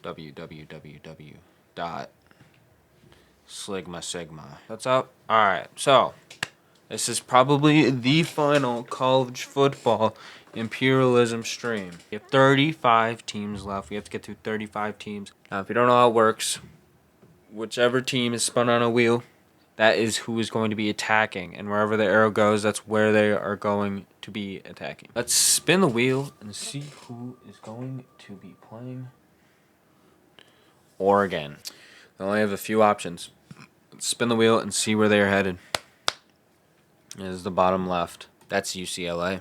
www dot Sligma Sigma. What's up? Alright, so this is probably the final college football imperialism stream. We have 35 teams left. We have to get through 35 teams. Now, if you don't know how it works, whichever team is spun on a wheel, that is who is going to be attacking. And wherever the arrow goes, that's where they are going to be attacking. Let's spin the wheel and see who is going to be playing Oregon. They only have a few options. Let's spin the wheel and see where they are headed. It is the bottom left. That's UCLA.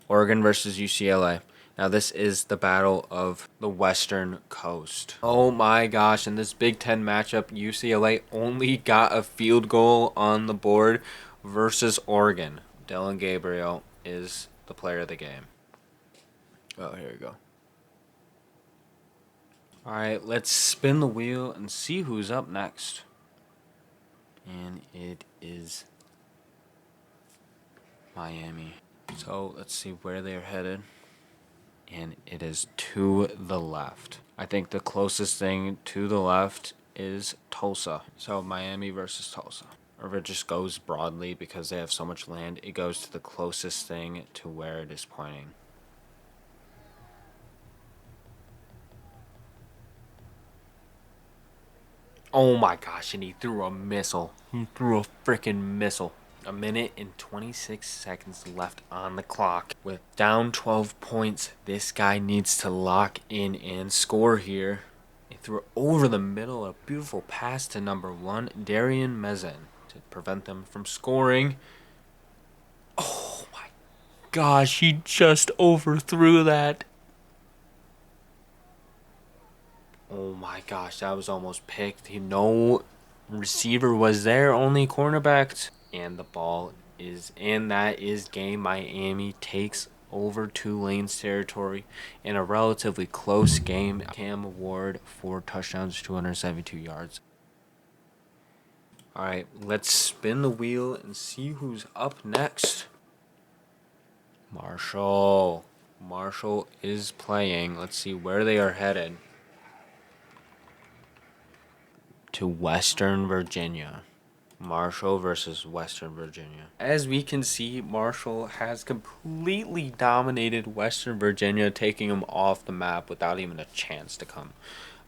Oregon versus UCLA. Now this is the battle of the Western Coast. Oh my gosh, in this Big Ten matchup, UCLA only got a field goal on the board versus Oregon. Dylan Gabriel is the player of the game. Oh, here we go. Alright, let's spin the wheel and see who's up next. And it is Miami. So let's see where they're headed. And it is to the left. I think the closest thing to the left is Tulsa. So Miami versus Tulsa. Or if it just goes broadly because they have so much land, it goes to the closest thing to where it is pointing. Oh my gosh, and he threw a missile. He threw a freaking missile. 1 minute and 26 seconds left on the clock. With down 12 points, this guy needs to lock in and score here. He threw it over the middle, a beautiful pass to number 1, Darian Mezen, to prevent them from scoring. Oh my gosh, he just overthrew that. Oh my gosh, that was almost picked. No receiver was there, only cornerbacks. And the ball is, and that is game. Miami takes over Tulane's territory in a relatively close game. Cam Ward, 4 touchdowns, 272 yards. Alright, let's spin the wheel and see who's up next. Marshall. Marshall is playing. Let's see where they are headed. To Western Virginia. Marshall versus Western Virginia. As we can see, Marshall has completely dominated Western Virginia, taking them off the map without even a chance to come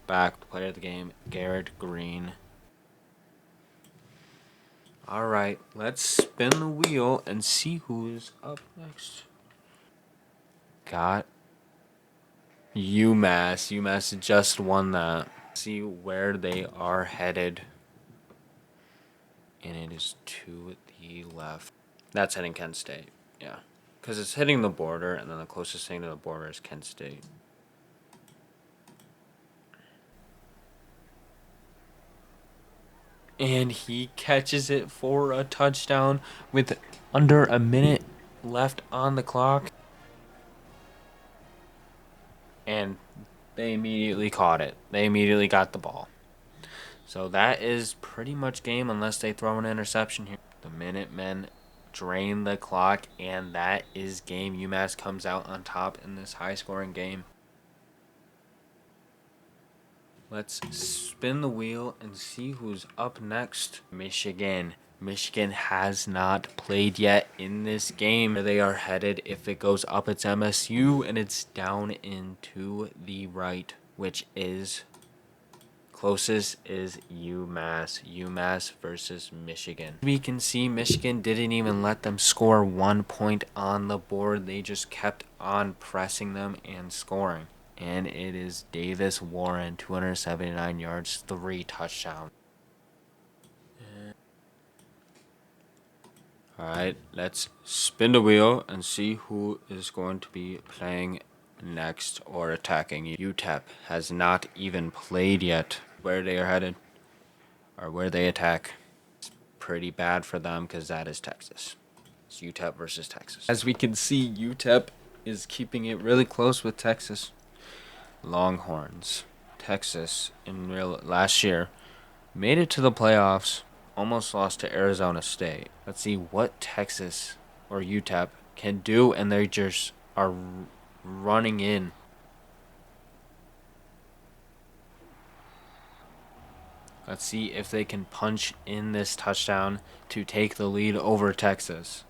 back. Player of the game, Garrett Green. Alright, let's spin the wheel and see who's up next. Got UMass. UMass just won that. See where they are headed. And it is to the left. That's heading Kent State, yeah. Because it's hitting the border, and then the closest thing to the border is Kent State. And he catches it for a touchdown with under 1 minute left on the clock. And they immediately caught it. They immediately got the ball. So that is pretty much game unless they throw an interception here. The Minutemen drain the clock, and that is game. UMass comes out on top in this high-scoring game. Let's spin the wheel and see who's up next. Michigan. Michigan has not played yet in this game. Where they are headed, if it goes up, it's MSU, and it's down into the right, which is... Closest is UMass. UMass versus Michigan. We can see Michigan didn't even let them score 1 point on the board. They just kept on pressing them and scoring. And it is Davis Warren, 279 yards, 3 touchdowns. Alright, let's spin the wheel and see who is going to be playing next or attacking. UTEP has not even played yet. Where they are headed or where they attack. It's pretty bad for them because that is Texas. It's UTEP versus Texas. As we can see, UTEP is keeping it really close with Texas. Longhorns. Texas last year made it to the playoffs, almost lost to Arizona State. Let's see what Texas or UTEP can do, and they just are running in. Let's see if they can punch in this touchdown to take the lead over Texas.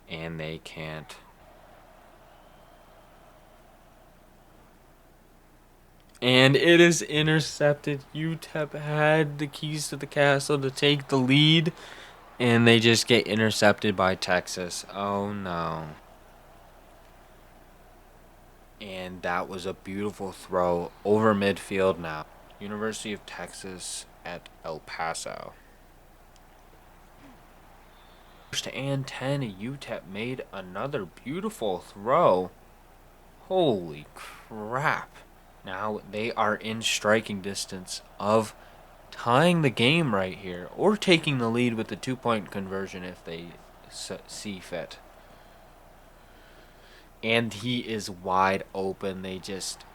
And they can't. And it is intercepted. UTEP had the keys to the castle to take the lead, and they just get intercepted by Texas. Oh no. And that was a beautiful throw over midfield now. University of Texas at El Paso. First and 10, UTEP made another beautiful throw. Holy crap. Now they are in striking distance of tying the game right here, or taking the lead with the 2-point conversion if they see fit. And he is wide open. They just,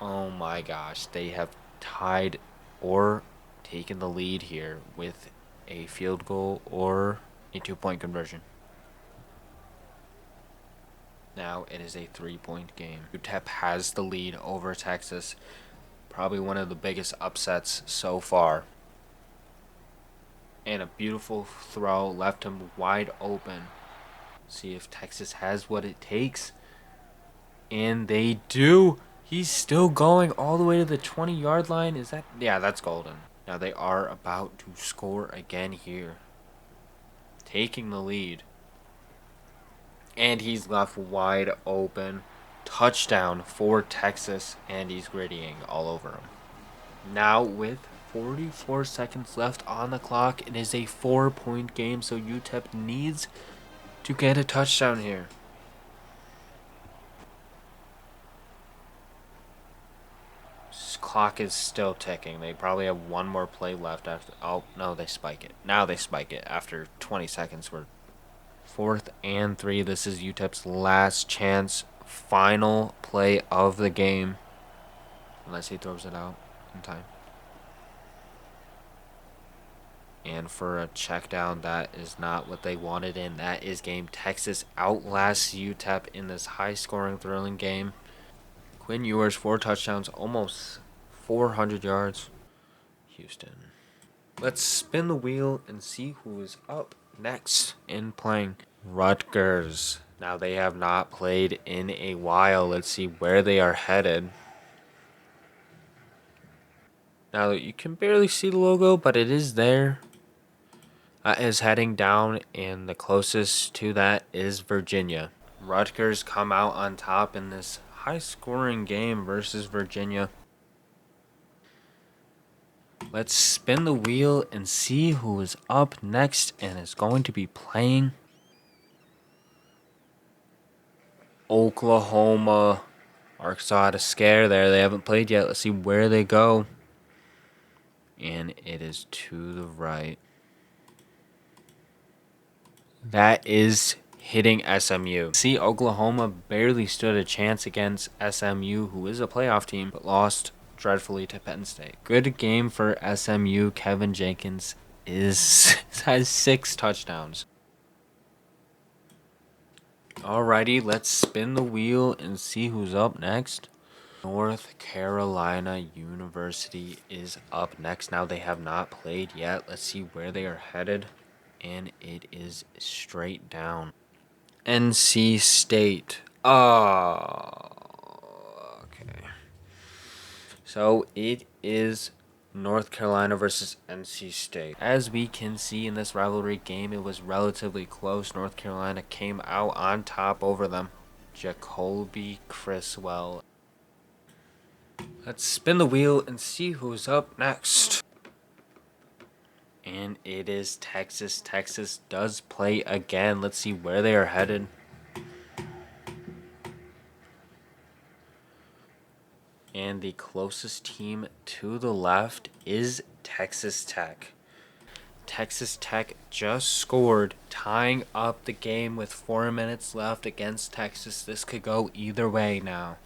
oh my gosh, they have tied or taken the lead here with a field goal or a 2-point conversion. Now it is a 3-point game. UTEP has the lead over Texas. Probably one of the biggest upsets so far. And a beautiful throw left him wide open. See if Texas has what it takes. And they do. He's still going all the way to the 20-yard line. Is that? Yeah, that's golden. Now they are about to score again here. Taking the lead. And he's left wide open. Touchdown for Texas. And he's grittying all over him. Now with 44 seconds left on the clock, it is a 4-point game. So UTEP needs to get a touchdown here. Clock is still ticking. They probably have one more play left after. Oh, no, they spike it. Now they spike it after 20 seconds. We're 4th and 3. This is UTEP's last chance. Final play of the game. Unless he throws it out in time. And for a check down, that is not what they wanted in. That is game. Texas outlasts UTEP in this high-scoring, thrilling game. Quinn Ewers, 4 touchdowns, almost 400 yards. Houston. Let's spin the wheel and see who is up next in playing. Rutgers. Now they have not played in a while. Let's see where they are headed. Now you can barely see the logo, but it is there. Is heading down, and the closest to that is Virginia. Rutgers come out on top in this high-scoring game versus Virginia. Let's spin the wheel and see who is up next and is going to be playing Oklahoma. Arkansas had a scare there. They haven't played yet. Let's see where they go. And it is to the right. That is hitting SMU. See, Oklahoma barely stood a chance against SMU, who is a playoff team, but lost dreadfully to Penn State. Good game for SMU. Kevin Jenkins has 6 touchdowns. Alrighty, let's spin the wheel and see who's up next. North Carolina University is up next. Now they have not played yet. Let's see where they are headed. And it is straight down. NC State. Oh, okay. So it is North Carolina versus NC State. As we can see in this rivalry game, it was relatively close. North Carolina came out on top over them. Jacoby Criswell. Let's spin the wheel and see who's up next. And it is Texas. Texas does play again. Let's see where they are headed. And the closest team to the left is Texas Tech. Texas Tech just scored, tying up the game with 4 minutes left against Texas. This could go either way now.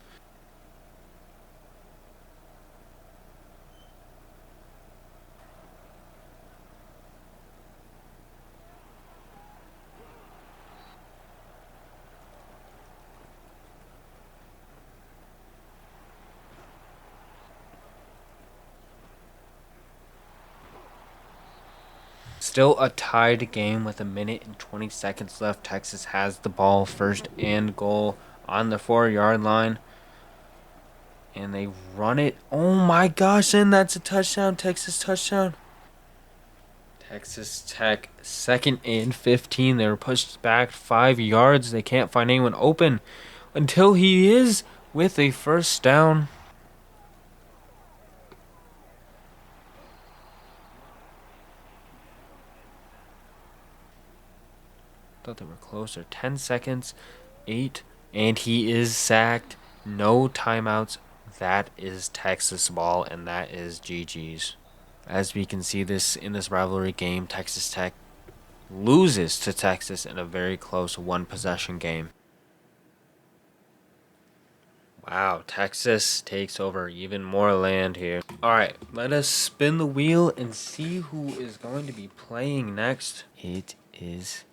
Still a tied game with 1:20 left. Texas has the ball, first and goal on the 4-yard line. And they run it. Oh my gosh, and that's a touchdown. Texas touchdown. Texas Tech, 2nd and 15. They were pushed back 5 yards. They can't find anyone open until he is with a first down. Thought they were closer. 10 seconds, 8, and he is sacked. No timeouts. That is Texas ball, and that is GG's. As we can see this in this rivalry game, Texas Tech loses to Texas in a very close one-possession game. Wow, Texas takes over even more land here. Alright, let us spin the wheel and see who is going to be playing next. It is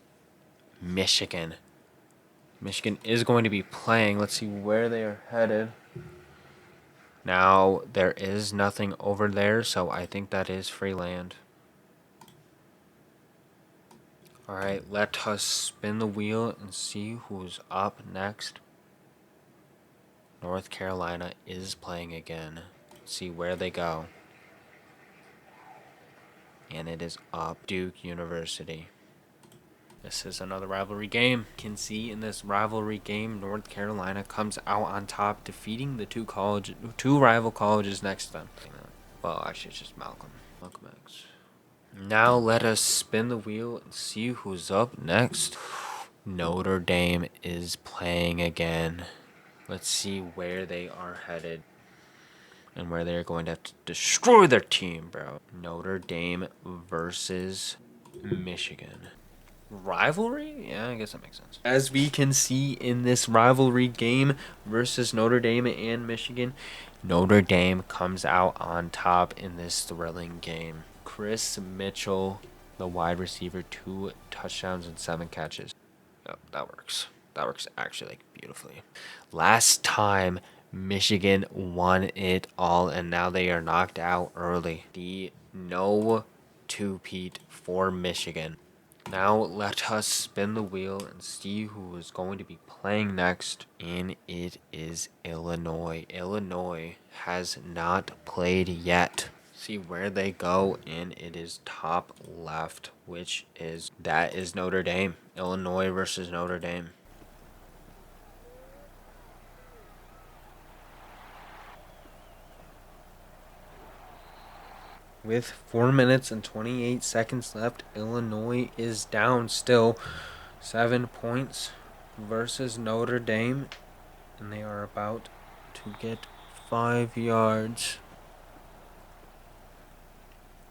Michigan. Michigan is going to be playing. Let's see where they are headed. Now, there is nothing over there, so I think that is free land. Alright, let us spin the wheel and see who's up next. North Carolina is playing again. Let's see where they go. And it is up Duke University. This is another rivalry game. You can see in this rivalry game, North Carolina comes out on top, defeating the two rival colleges next to them. Well, actually, it's just Malcolm X. Now let us spin the wheel and see who's up next. Notre Dame is playing again. Let's see where they are headed and where they're going to have to destroy their team, bro. Notre Dame versus Michigan. Rivalry? Yeah, I guess that makes sense. As we can see in this rivalry game versus Notre Dame and Michigan, Notre Dame comes out on top in this thrilling game. Chris Mitchell, the wide receiver, 2 touchdowns and 7 catches. Yep, that works. That works actually like beautifully. Last time Michigan won it all, and now they are knocked out early. The no two-peat for Michigan. Now let us spin the wheel and see who is going to be playing next. And it is Illinois. Illinois has not played yet. See where they go, and it is top left, that is Notre Dame. Illinois versus Notre Dame. With 4 minutes and 28 seconds left, Illinois is down still 7 points versus Notre Dame, and they are about to get 5 yards.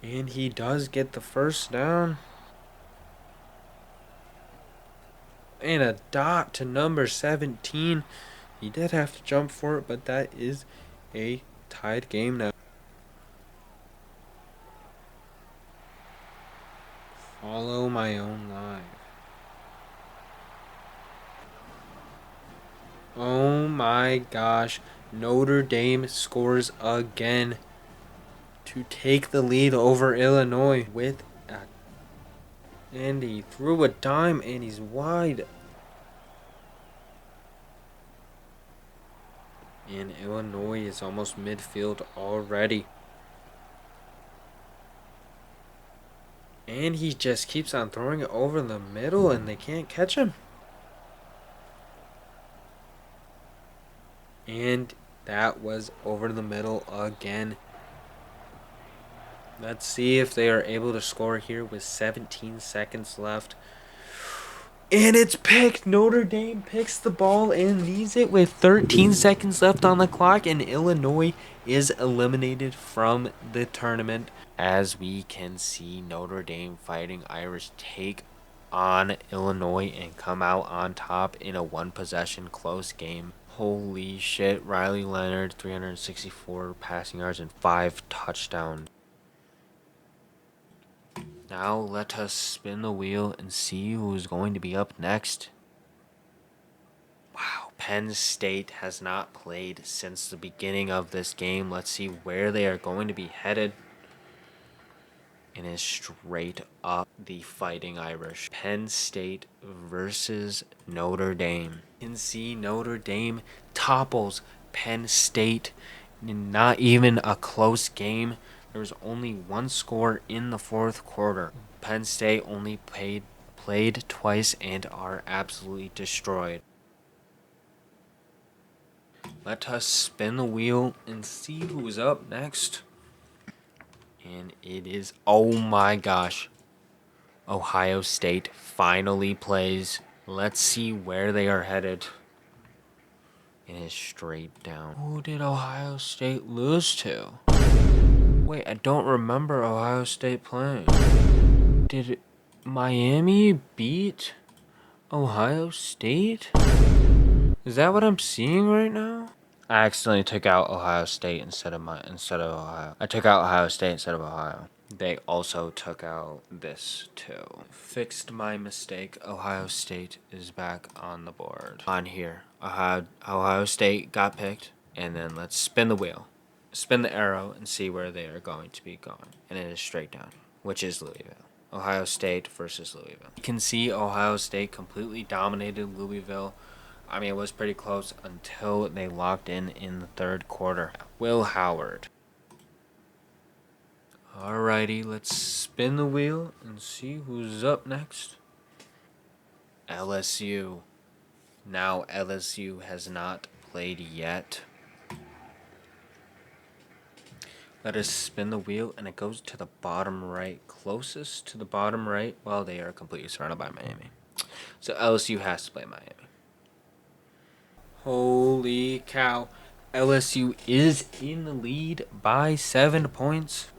And he does get the first down. And a dot to number 17. He did have to jump for it, but that is a tied game now. Follow my own live. Oh my gosh. Notre Dame scores again to take the lead over Illinois and he threw a dime and he's wide. And Illinois is almost midfield already. And he just keeps on throwing it over the middle and they can't catch him. And that was over the middle again. Let's see if they are able to score here with 17 seconds left. And it's picked. Notre Dame picks the ball and leaves it with 13 seconds left on the clock. And Illinois is eliminated from the tournament. As we can see, Notre Dame Fighting Irish take on Illinois and come out on top in a one-possession close game. Holy shit. Riley Leonard, 364 passing yards and 5 touchdowns. Now let us spin the wheel and see who's going to be up next. Wow, Penn State has not played since the beginning of this game. Let's see where they are going to be headed. and is straight up the Fighting Irish. Penn State versus Notre Dame. You can see Notre Dame topples Penn State. Not even a close game. There was only one score in the fourth quarter. Penn State only played twice and are absolutely destroyed. Let us spin the wheel and see who's up next. And it is, oh my gosh, Ohio State finally plays. Let's see where they are headed. It is straight down. Who did Ohio State lose to? Wait, I don't remember Ohio State playing. Did Miami beat Ohio State? Is that what I'm seeing right now? I accidentally took out Ohio State instead of Ohio. I took out Ohio State instead of Ohio. They also took out this too. Fixed my mistake. Ohio State is back on the board. On here, Ohio State got picked, and then let's spin the wheel, spin the arrow, and see where they are going to be going. And it is straight down, which is Louisville. Ohio State versus Louisville. You can see Ohio State completely dominated Louisville. I mean, it was pretty close until they locked in the third quarter. Will Howard. Alrighty, let's spin the wheel and see who's up next. LSU. Now LSU has not played yet. Let us spin the wheel, and it goes to the bottom right. Closest to the bottom right, well, they are completely surrounded by Miami. So LSU has to play Miami. Holy cow. LSU is in the lead by 7 points.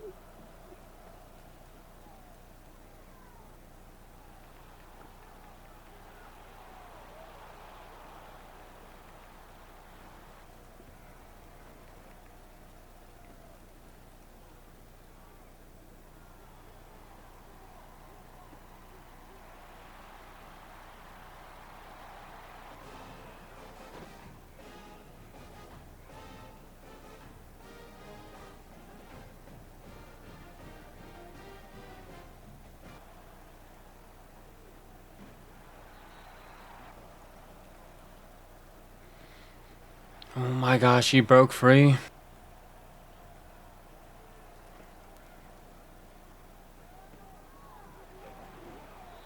Oh my gosh, he broke free.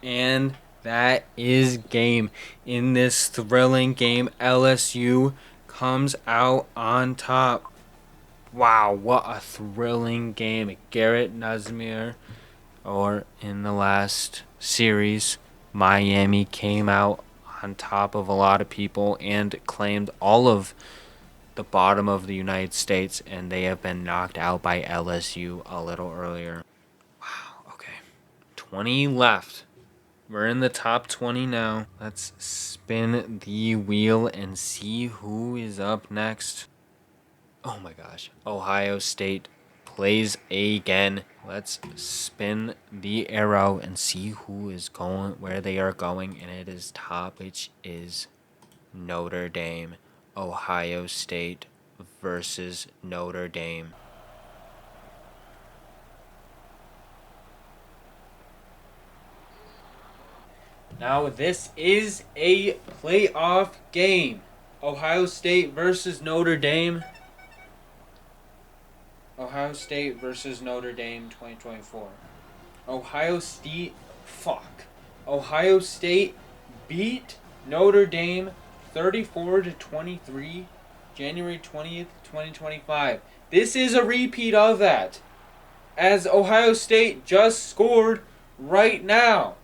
And that is game. In this thrilling game, LSU comes out on top. Wow, what a thrilling game. Garrett Nazemir, or in the last series, Miami came out on top of a lot of people and claimed all of the bottom of the United States, and they have been knocked out by LSU a little earlier. Wow, okay. 20 left. We're in the top 20 now. Let's spin the wheel and see who is up next. Oh my gosh. Ohio State plays again. Let's spin the arrow and see who is going, where they are going. And it is top, which is Notre Dame. Ohio State versus Notre Dame. Now this is a playoff game. Ohio State versus Notre Dame. Ohio State versus Notre Dame 2024. Ohio State beat Notre Dame 34-23, January 20th, 2025. This is a repeat of that, as Ohio State just scored right now.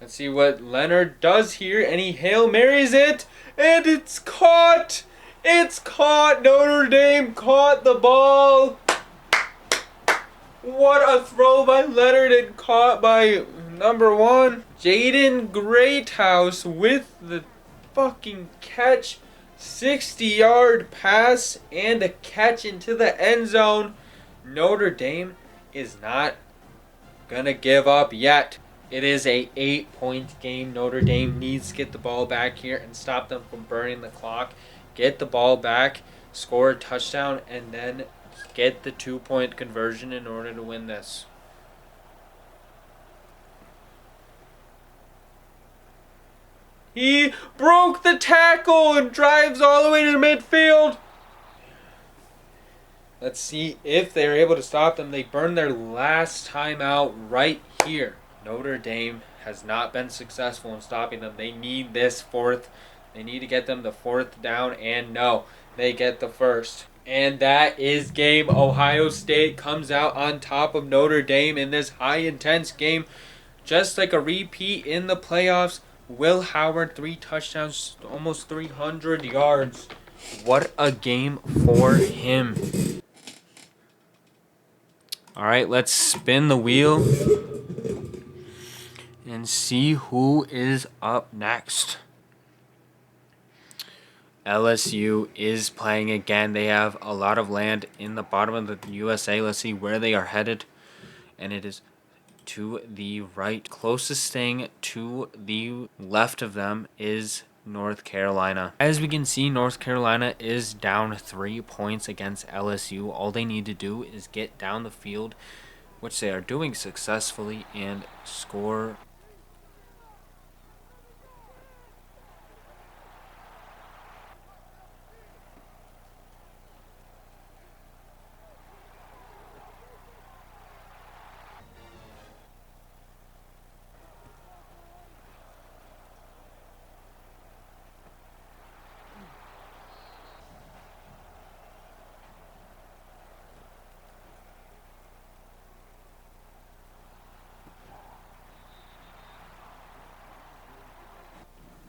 Let's see what Leonard does here, and he Hail Marys it, and it's caught! It's caught! Notre Dame caught the ball! What a throw by Leonard, and caught by number 1. Jaden Greathouse with the fucking catch. 60-yard pass and a catch into the end zone. Notre Dame is not gonna give up yet. It is a 8-point game. Notre Dame needs to get the ball back here and stop them from burning the clock. Get the ball back, score a touchdown, and then get the 2-point conversion in order to win this. He broke the tackle and drives all the way to the midfield. Let's see if they're able to stop them. They burned their last timeout right here. Notre Dame has not been successful in stopping them. They need this fourth. They need to get them the fourth down, and no, they get the first. And that is game. Ohio State comes out on top of Notre Dame in this high intense game. Just like a repeat in the playoffs. Will Howard, 3 touchdowns, almost 300 yards. What a game for him. All right, let's spin the wheel and see who is up next. LSU is playing again. They have a lot of land in the bottom of the USA. Let's see where they are headed. And it is to the right. Closest thing to the left of them is North Carolina. As we can see, North Carolina is down 3 points against LSU. All they need to do is get down the field, which they are doing successfully, and score.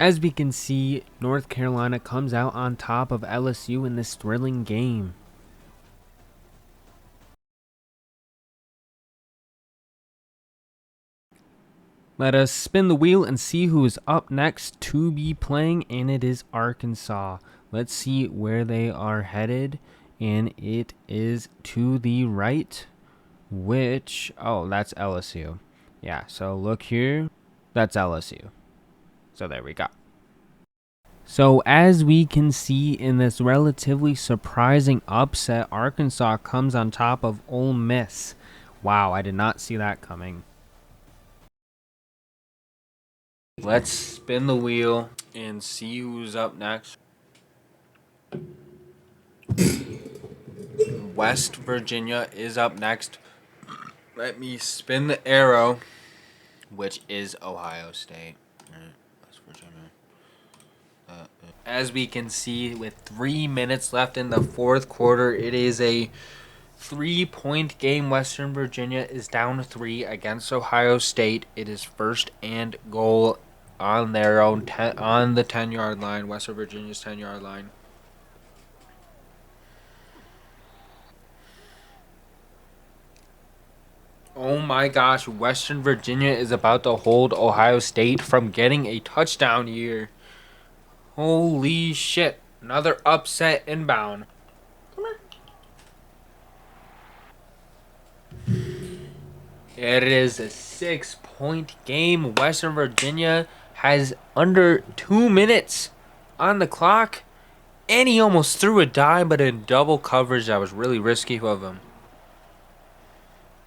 As we can see, North Carolina comes out on top of LSU in this thrilling game. Let us spin the wheel and see who is up next to be playing, and it is Arkansas. Let's see where they are headed, and it is to the right, which, oh, that's LSU. Yeah, so look here, that's LSU. So there we go. So as we can see in this relatively surprising upset, Arkansas comes on top of Ole Miss. Wow, I did not see that coming. Let's spin the wheel and see who's up next. West Virginia is up next. Let me spin the arrow, which is Ohio State. West Virginia. As we can see, with 3 minutes left in the fourth quarter, it is a 3-point game. Western Virginia is down 3 against Ohio State. It is first and goal on their own on the 10-yard line. Western Virginia's 10-yard line. Oh my gosh, Western Virginia is about to hold Ohio State from getting a touchdown here. Holy shit. Another upset inbound. Come here. It is a 6-point game. Western Virginia has under 2 minutes on the clock. And he almost threw a dime, but in double coverage. That was really risky of him.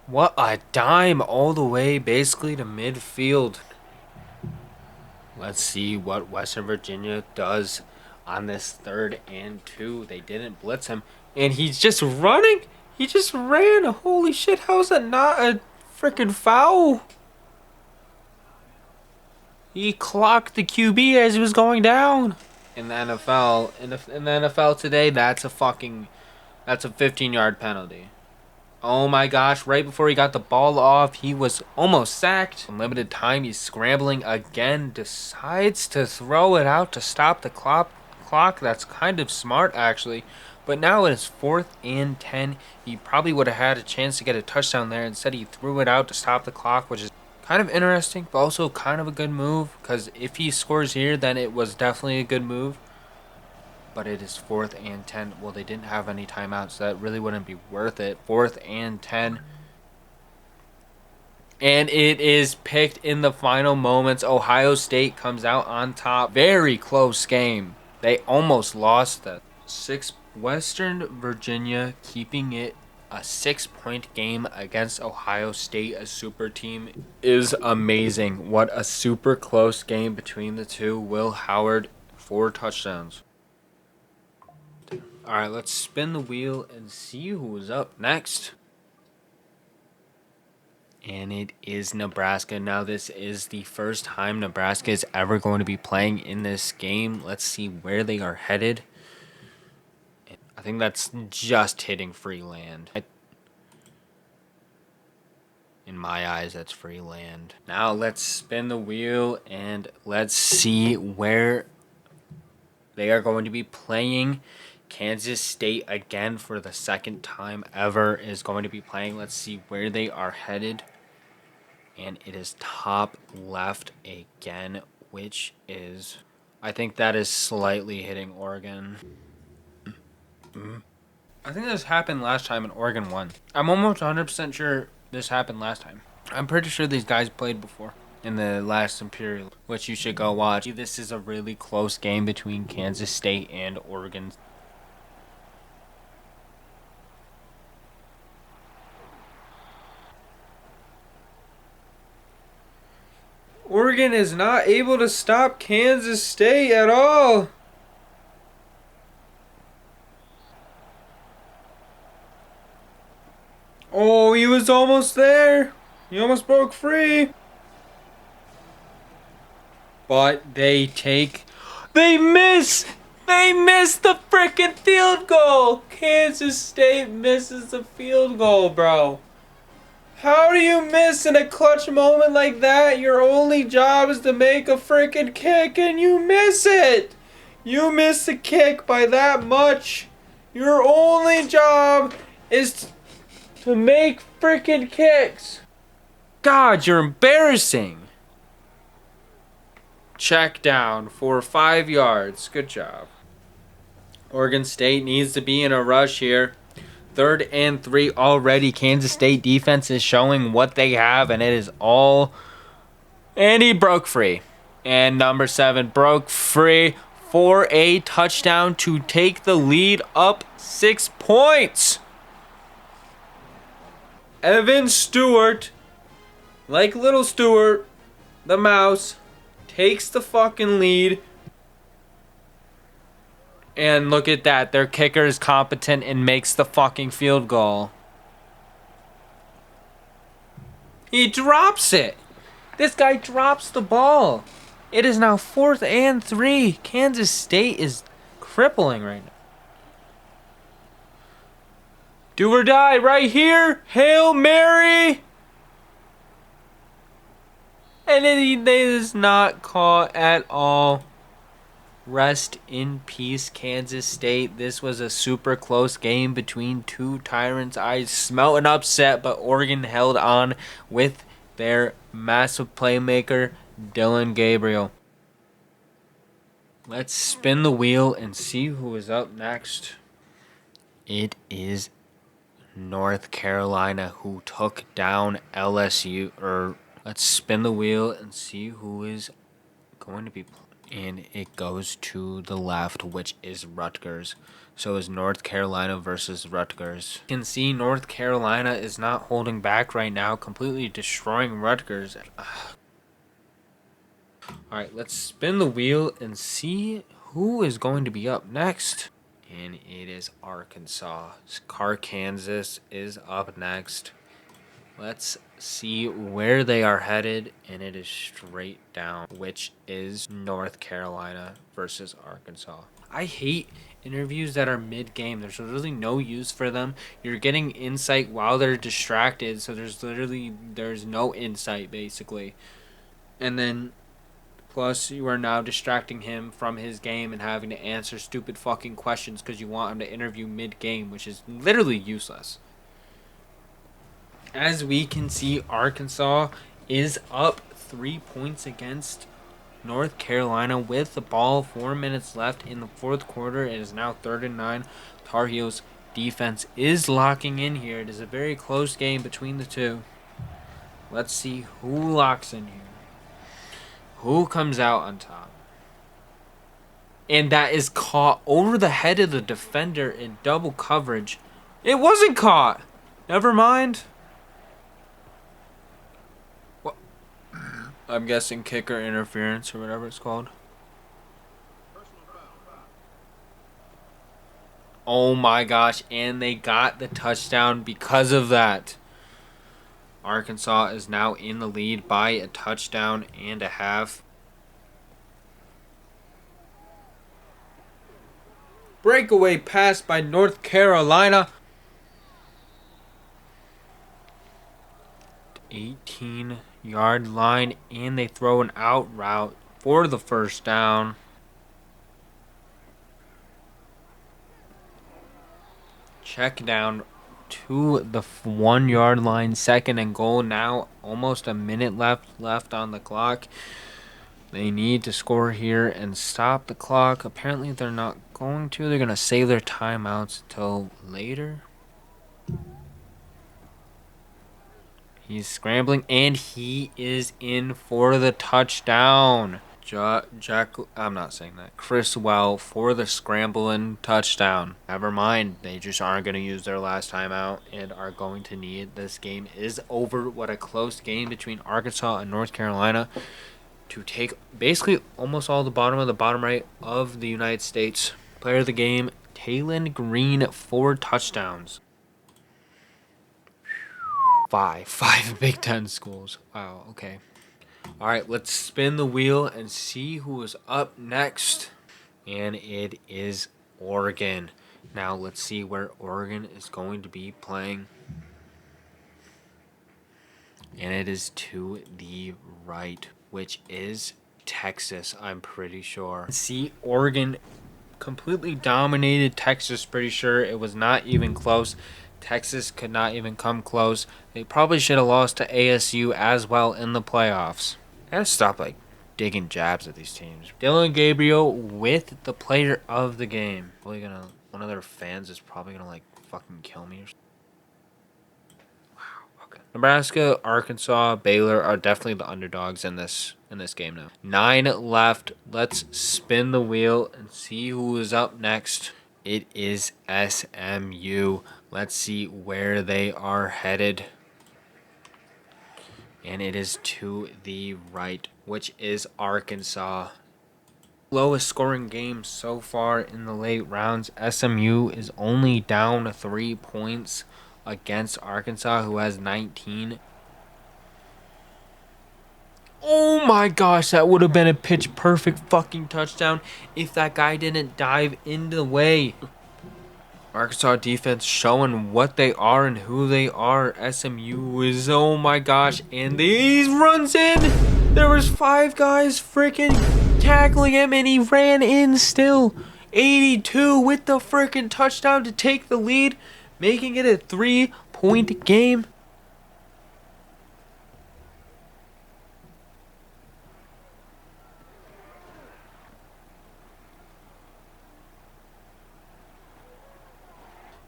What a dime all the way basically to midfield. Let's see what Western Virginia does on this 3rd and 2. They didn't blitz him. And he's just running. He just ran. Holy shit, how is that not a freaking foul? He clocked the QB as he was going down. In the NFL, in the NFL today, that's a 15-yard penalty. Oh my gosh, right before he got the ball off, he was almost sacked. In limited time, he's scrambling again, decides to throw it out to stop the clock. That's kind of smart, actually. But now it is 4th and 10. He probably would have had a chance to get a touchdown there. Instead, he threw it out to stop the clock, which is kind of interesting, but also kind of a good move. Because if he scores here, then it was definitely a good move. But it is 4th and 10. Well, they didn't have any timeouts, so that really wouldn't be worth it. 4th and 10. And it is picked in the final moments. Ohio State comes out on top. Very close game. They almost lost that. Western Virginia keeping it a 6-point game against Ohio State, a super team, is amazing. What a super close game between the two. Will Howard, 4 touchdowns. All right, let's spin the wheel and see who is up next. And it is Nebraska. Now, this is the first time Nebraska is ever going to be playing in this game. Let's see where they are headed. I think that's just hitting free land. In my eyes, that's free land. Now, let's spin the wheel and let's see where they are going to be playing. Kansas State, again, for the second time ever, is going to be playing. Let's see where they are headed. And it is top left again, which is, I think that is slightly hitting Oregon. I think this happened last time and Oregon won. I'm almost 100% sure this happened last time. I'm pretty sure these guys played before in the last Imperial, which you should go watch. This is a really close game between Kansas State and Oregon. Oregon is not able to stop Kansas State at all. Oh, he was almost there. He almost broke free. But they miss. They missed the freaking field goal. Kansas State misses the field goal, bro. How do you miss in a clutch moment like that? Your only job is to make a freaking kick and you miss it. You miss the kick by that much. Your only job is to make freaking kicks. God, you're embarrassing. Check down for 5 yards. Good job. Oregon State needs to be in a rush here. 3rd and 3 already. Kansas State defense is showing what they have, and it is all. And he broke free. And number 7 broke free for a touchdown to take the lead up 6 points. Evan Stewart, like little Stewart, the mouse, takes the fucking lead. And look at that. Their kicker is competent and makes the fucking field goal. He drops it. This guy drops the ball. It is now 4th and 3. Kansas State is crippling right now. Do or die right here. Hail Mary. And it is not caught at all. Rest in peace, Kansas State. This was a super close game between two tyrants. I smelt an upset, but Oregon held on with their massive playmaker, Dylan Gabriel. Let's spin the wheel and see who is up next. It is North Carolina who took down LSU. Let's spin the wheel and see who is going to be playing. And it goes to the left, which is Rutgers. So is North Carolina versus Rutgers. You can see North Carolina is not holding back right now, completely destroying Rutgers. Alright, let's spin the wheel and see who is going to be up next. And it is Arkansas. Kansas is up next. Let's see where they are headed, and it is straight down, which is North Carolina versus Arkansas. I hate interviews that are mid-game. There's really no use for them. You're getting insight while they're distracted, so there's no insight, basically. And then, plus, you are now distracting him from his game and having to answer stupid fucking questions because you want him to interview mid-game, which is literally useless. As we can see, Arkansas is up 3 points against North Carolina with the ball. 4 minutes left in the 4th quarter. It is now 3rd and 9. Tar Heels defense is locking in here. It is a very close game between the two. Let's see who locks in here. Who comes out on top? And that is caught over the head of the defender in double coverage. It wasn't caught. Never mind. What? I'm guessing kicker interference or whatever it's called. Oh my gosh, and they got the touchdown because of that. Arkansas is now in the lead by a touchdown and a half. Breakaway pass by North Carolina. 18-yard line, and they throw an out route for the first down. Check down to the 1-yard line, 2nd and goal. Now almost a minute left on the clock. They need to score here and stop the clock. Apparently they're not going to. They're going to save their timeouts until later. He's scrambling, and he is in for the touchdown. I'm not saying that. Chris Well for the scrambling touchdown. Never mind. They just aren't going to use their last timeout and are going to need. This game is over. What a close game between Arkansas and North Carolina to take basically almost all the bottom right of the United States. Player of the game, Taylon Green, 4 touchdowns. Five Big Ten schools. Wow, okay. All right, let's spin the wheel and see who is up next. And it is Oregon. Now let's see where Oregon is going to be playing. And it is to the right, which is Texas, I'm pretty sure. See, Oregon completely dominated Texas, pretty sure. It was not even close. Texas could not even come close. They probably should have lost to ASU as well in the playoffs. I gotta stop digging jabs at these teams. Dylan Gabriel with the player of the game. One of their fans is probably gonna fucking kill me or something. Wow, okay. Nebraska, Arkansas, Baylor are definitely the underdogs in this game now. 9 left. Let's spin the wheel and see who is up next. It is SMU. Let's see where they are headed. And it is to the right, which is Arkansas. Lowest scoring game so far in the late rounds. SMU is only down 3 points against Arkansas, who has 19. Oh my gosh, that would have been a pitch perfect fucking touchdown if that guy didn't dive into the way. Arkansas defense showing what they are and who they are. SMU is, oh my gosh, and he runs in. There was 5 guys freaking tackling him, and he ran in still. 82 with the freaking touchdown to take the lead, making it a 3-point game.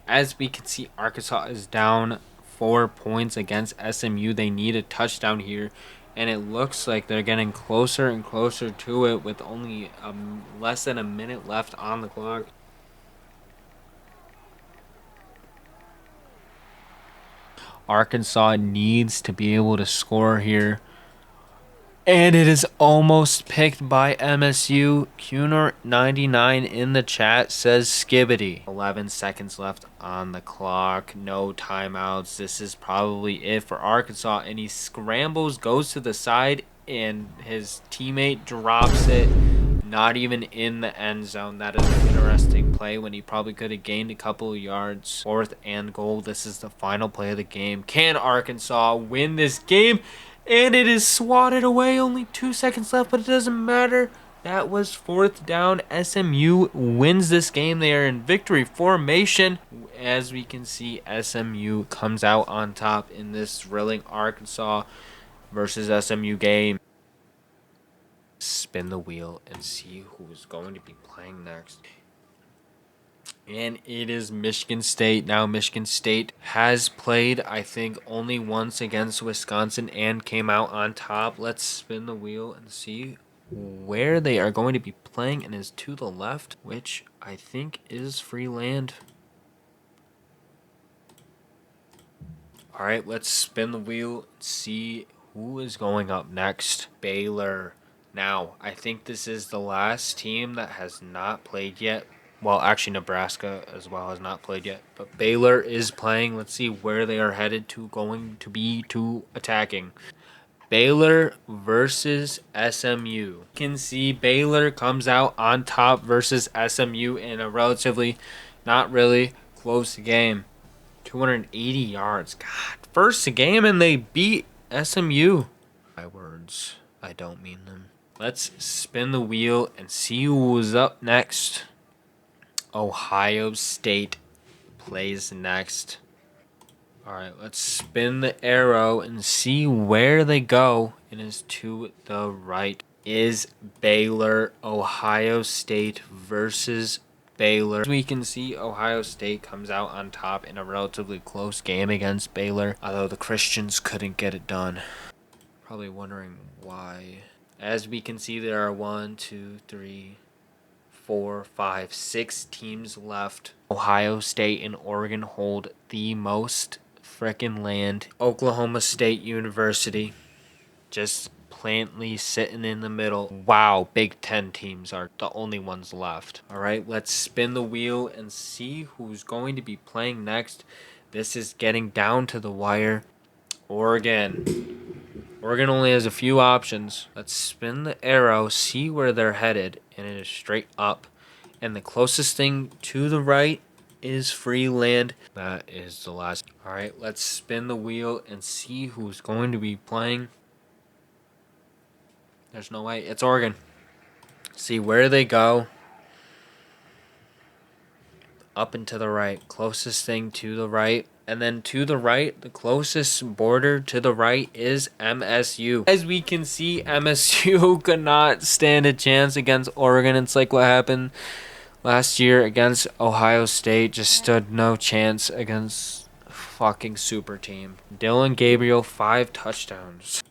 As we can see, Arkansas is down 4 points against SMU. They need a touchdown here, and it looks like they're getting closer and closer to it with only less than a minute left on the clock. Arkansas needs to be able to score here. And it is almost picked by MSU. Cuner99 in the chat says Skibbity. 11 seconds left on the clock. No timeouts. This is probably it for Arkansas. And he scrambles, goes to the side, and his teammate drops it. Not even in the end zone. That is an interesting play when he probably could have gained a couple of yards. 4th and goal. This is the final play of the game. Can Arkansas win this game? And it is swatted away. Only 2 seconds left, but it doesn't matter. That was 4th down. SMU wins this game. They are in victory formation. As we can see, SMU comes out on top in this thrilling Arkansas versus SMU game. Spin the wheel and see who is going to be playing next. And it is Michigan State. Now, Michigan State has played, I think, only once against Wisconsin and came out on top. Let's spin the wheel and see where they are going to be playing, and is to the left, which I think is free land. All right, let's spin the wheel and see who is going up next. Baylor. Now, I think this is the last team that has not played yet. Well, actually, Nebraska as well has not played yet. But Baylor is playing. Let's see where they are headed to, going to be to attacking. Baylor versus SMU. You can see Baylor comes out on top versus SMU in a relatively, not really, close game. 280 yards. God, first game and they beat SMU. My words, I don't mean them. Let's spin the wheel and see who's up next. Ohio State plays next. All right, let's spin the arrow and see where they go. It is to the right. Is Baylor, Ohio State versus Baylor. As we can see, Ohio State comes out on top in a relatively close game against Baylor, although the Christians couldn't get it done. Probably wondering why. As we can see, there are 1, 2, 3, 4, 5, 6 teams left. Ohio State and Oregon hold the most frickin' land. Oklahoma State University just plantly sitting in the middle. Wow, Big Ten teams are the only ones left. All right, let's spin the wheel and see who's going to be playing next. This is getting down to the wire. Oregon. Oregon only has a few options. Let's spin the arrow, see where they're headed, and it is straight up. And the closest thing to the right is free land. That is the last. All right, let's spin the wheel and see who's going to be playing. There's no way. It's Oregon. See where they go. Up and to the right. Closest thing to the right. And then to the right, the closest border to the right is MSU. As we can see, MSU could not stand a chance against Oregon. It's like what happened last year against Ohio State. Just stood no chance against fucking super team. Dylan Gabriel, 5 touchdowns.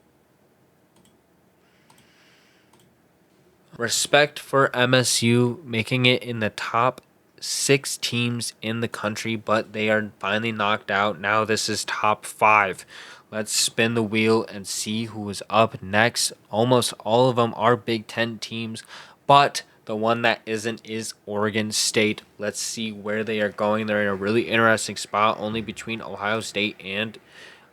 Respect for MSU making it in the top 6 teams in the country, but they are finally knocked out. Now this is top 5. Let's spin the wheel and see who is up next. Almost all of them are Big Ten teams, but the one that isn't is Oregon State. Let's see where they are going. They're in a really interesting spot, only between Ohio State and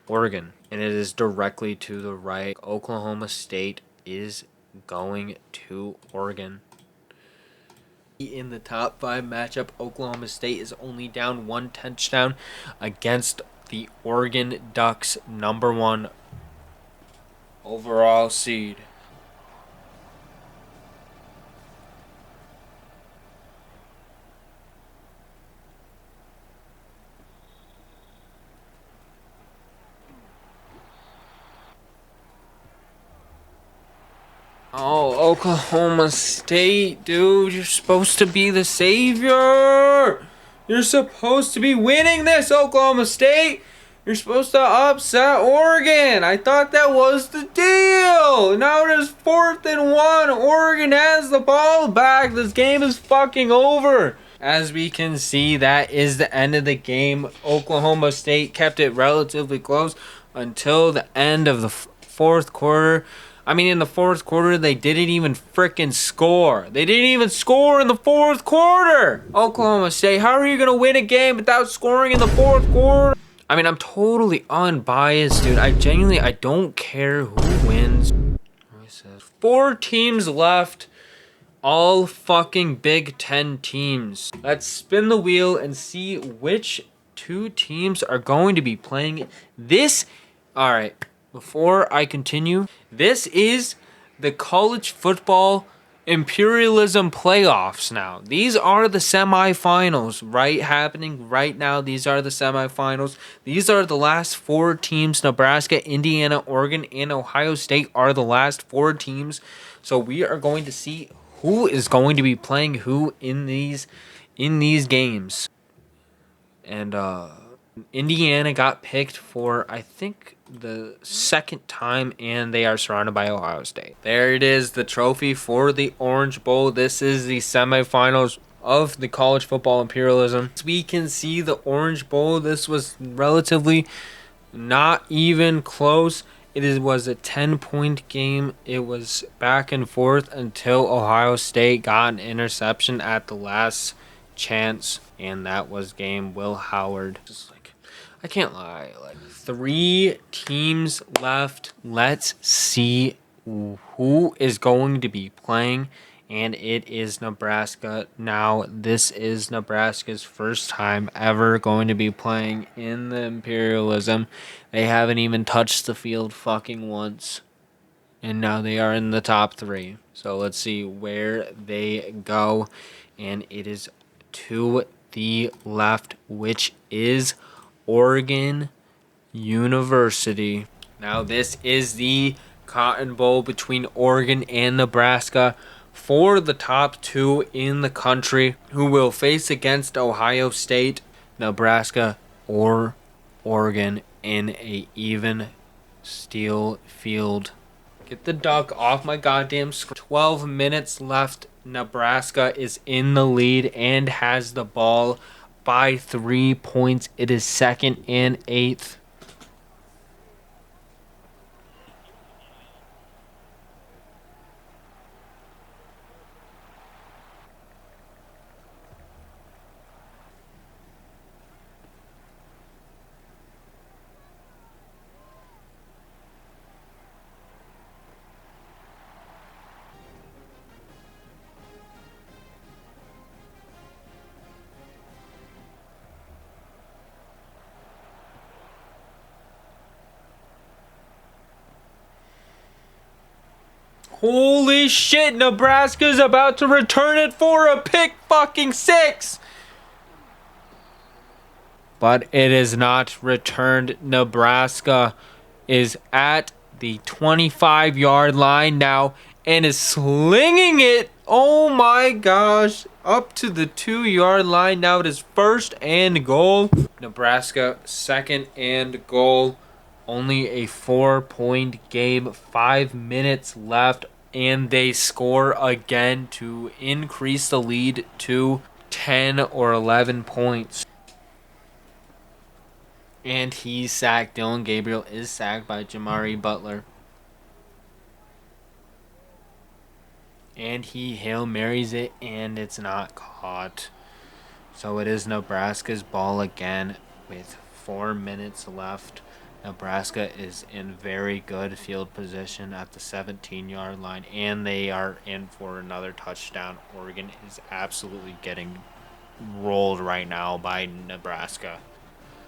Oregon, and it is directly to the right. Oklahoma State is going to Oregon. In the top 5 matchup, Oklahoma State is only down 1 touchdown against the Oregon Ducks, number 1 overall seed. Oh, Oklahoma State, dude. You're supposed to be the savior. You're supposed to be winning this, Oklahoma State. You're supposed to upset Oregon. I thought that was the deal. Now it is 4th and 1. Oregon has the ball back. This game is fucking over. As we can see, that is the end of the game. Oklahoma State kept it relatively close until the end of the 4th quarter. I mean, in the 4th quarter, they didn't even frickin' score. They didn't even score in the 4th quarter. Oklahoma State, how are you going to win a game without scoring in the 4th quarter? I mean, I'm totally unbiased, dude. I don't care who wins. 4 teams left. All fucking Big Ten teams. Let's spin the wheel and see which 2 teams are going to be playing this. All right. Before I continue, this is the college football imperialism playoffs now. These are the semifinals, happening right now. These are the semifinals. These are the last 4 teams. Nebraska, Indiana, Oregon, and Ohio State are the last 4 teams. So we are going to see who is going to be playing who in these in these games. And Indiana got picked for, I think, the second time, and they are surrounded by Ohio State. There it is, the trophy for the Orange Bowl. This is the semifinals of the college football imperialism. As we can see, the Orange Bowl, this was relatively not even close. Was a 10-point game. It was back and forth until Ohio State got an interception at the last chance, and that was game Will Howard. Just like, I can't lie, like 3 teams left. Let's see who is going to be playing, and it is Nebraska. Now, this is Nebraska's first time ever going to be playing in the Imperialism. They haven't even touched the field fucking once, and now they are in the top 3. So let's see where they go, and it is to the left, which is Oregon University. Now, this is the Cotton Bowl between Oregon and Nebraska for the top 2 in the country, who will face against Ohio State, Nebraska, or Oregon in a even steel field. Get the duck off my goddamn screen. 12 minutes left. Nebraska is in the lead and has the ball by 3 points. It is 2nd and 8. Holy shit, Nebraska's about to return it for a pick fucking 6. But it is not returned. Nebraska is at the 25-yard line now and is slinging it. Oh my gosh. Up to the 2-yard line. Now it is 1st and goal. Nebraska 2nd and goal. Only a 4-point game. 5 minutes left. And they score again to increase the lead to 10 or 11 points. And he's sacked. Dylan Gabriel is sacked by Jamari Butler. And he Hail Marys it, and it's not caught. So it is Nebraska's ball again with 4 minutes left. Nebraska is in very good field position at the 17-yard line, and they are in for another touchdown. Oregon is absolutely getting rolled right now by Nebraska.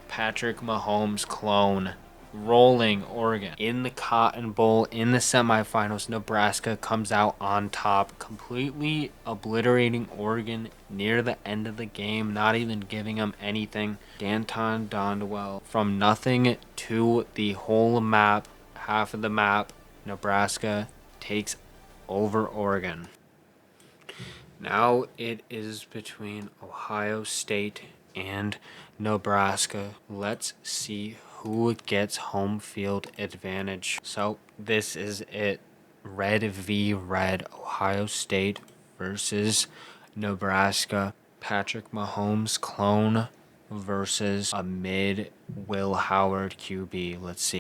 Patrick Mahomes' clone rolling Oregon. In the Cotton Bowl, in the semifinals, Nebraska comes out on top, completely obliterating Oregon near the end of the game, not even giving them anything. Danton Dondwell, from nothing to the whole map, half of the map, Nebraska takes over Oregon. Now it is between Ohio State and Nebraska. Let's see who gets home field advantage. So this is it. Red v. Red. Ohio State versus Nebraska. Patrick Mahomes clone versus a mid Will Howard QB. Let's see.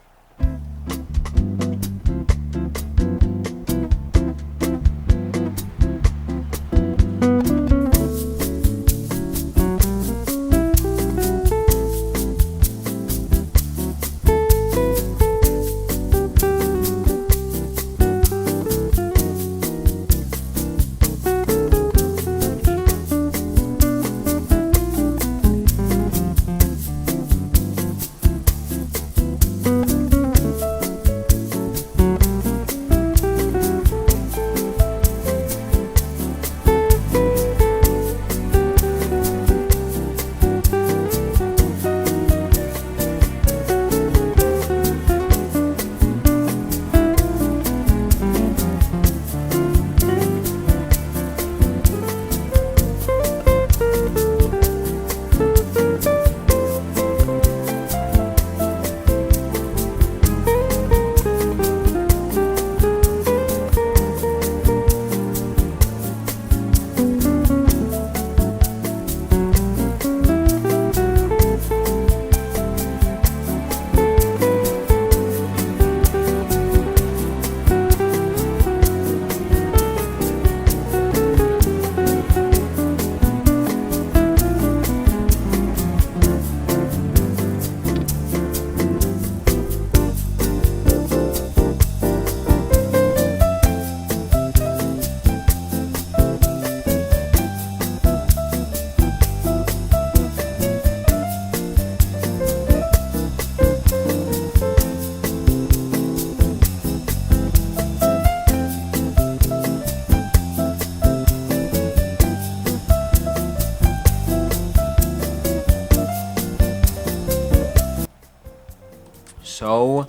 So,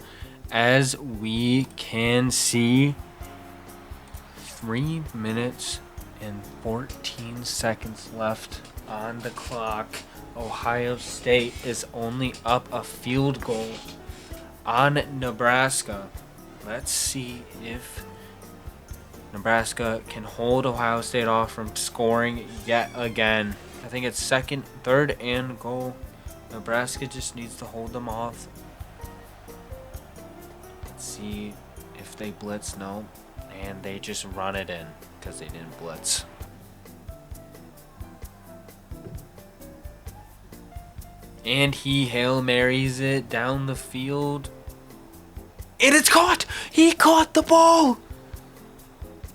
as we can see, 3 minutes and 14 seconds left on the clock. Ohio State is only up a field goal on Nebraska. Let's see if Nebraska can hold Ohio State off from scoring yet again. I think it's third and goal. Nebraska just needs to hold them off. Let's see if they blitz. No. And they just run it in because they didn't blitz. And he Hail Marys it down the field. And it's caught! He caught the ball!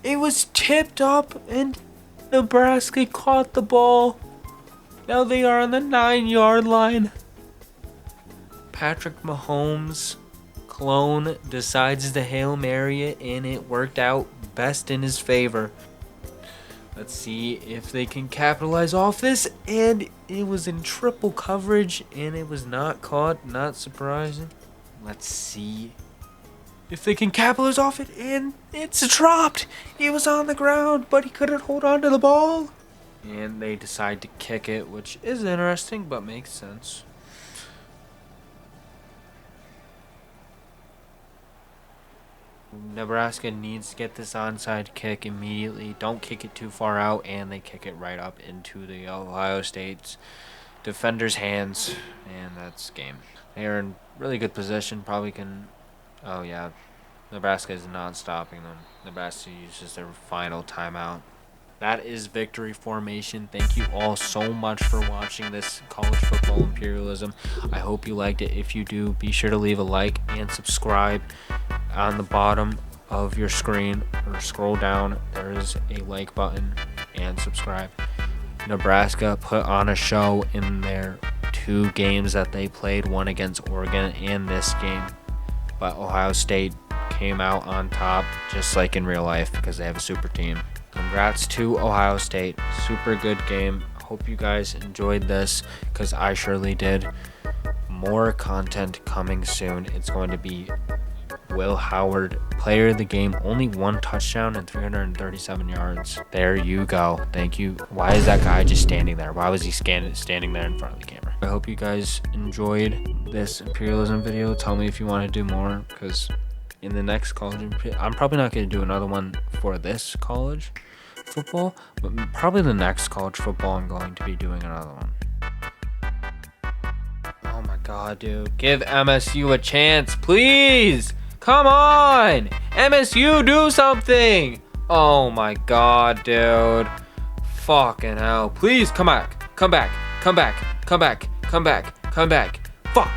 It was tipped up and Nebraska caught the ball. Now they are on the 9-yard line. Patrick Mahomes' clone decides to Hail Mary it, and it worked out best in his favor. Let's see if they can capitalize off this, and it was in triple coverage, and it was not caught. Not surprising. Let's see if they can capitalize off it, and it's dropped. It was on the ground, but he couldn't hold on to the ball. And they decide to kick it, which is interesting, but makes sense. Nebraska needs to get this onside kick immediately. Don't kick it too far out, and they kick it right up into the Ohio State's defender's hands, and that's game. They are in really good position. Probably can. Oh yeah, Nebraska is not stopping them. Nebraska uses their final timeout. That is victory formation. Thank you all so much for watching this college football imperialism. I hope you liked it. If you do, be sure to leave a like and subscribe. On the bottom of your screen, or scroll down, there is a like button and subscribe. Nebraska put on a show in their 2 games that they played, one against Oregon and this game. But Ohio State came out on top, just like in real life, because they have a super team. Congrats to Ohio State. Super good game. Hope you guys enjoyed this, because I surely did. More content coming soon. It's going to be Will Howard, player of the game, only 1 touchdown and 337 yards. There you go. Thank you. Why is that guy just standing there? Why was he standing there in front of the camera? I hope you guys enjoyed this imperialism video. Tell me if you want to do more, because in the next college, I'm probably not going to do another one for this college football, but probably the next college football I'm going to be doing another one. Oh my god, dude. Give MSU a chance, please! Come on! MSU, do something! Oh my god, dude. Fucking hell. Please, come back. Come back. Come back. Come back. Come back. Come back. Fuck.